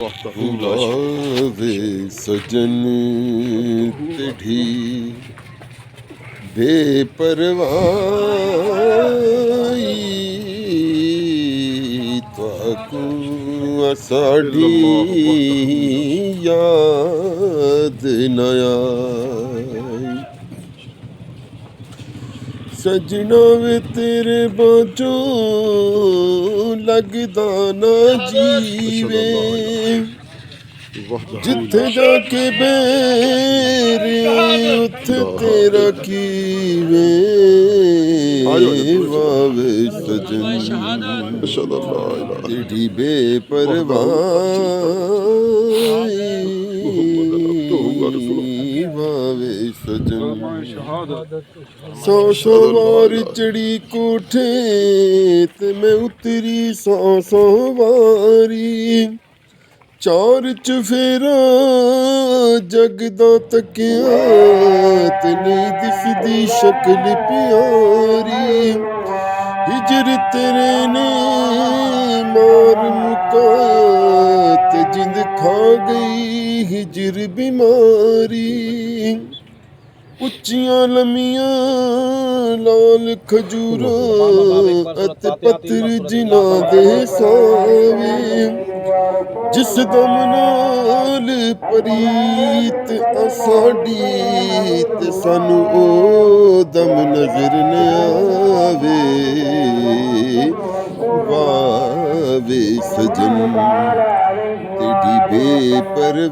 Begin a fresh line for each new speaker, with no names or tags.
बुलावे सजन तेढ़ी बेपरवाही ताकू असाड़ी याद नया सजना वे तेरे बाजो लगदा ना जीवे जिथे जाके बेरिया उथे तेरा कीवे वावे सजन तेरी बेपरवाही वावे सजन सौ सौ वार चढ़ी कोठे ते मैं उतरी सौ सौ वारी चार चफेरा जगदा तकिया ते नहीं दिसदी शक्ल प्यारी हिजर तेरे ने मार मुकाया ते जिंद खा गई हिजर बीमारी ਉੱਚੀਆਂ ਲੰਮੀਆਂ ਲਾਲ ਖਜੂਰਾਂ ਅਤੇ ਪੱਥਰ ਜਿਨ੍ਹਾਂ ਦੇ ਸਾਵੇ ਜਿਸ ਦਮ ਨਾਲ ਪ੍ਰੀਤ ਅਸਾਡੀ ਤੇ ਸਾਨੂੰ ਉਹ ਦਮ ਨਜ਼ਰ ਨ ਆਵੇ ਵਾਵੇ ਸਜਨ ਤੇਰੀ ਬੇਪਰਵਾਹੀ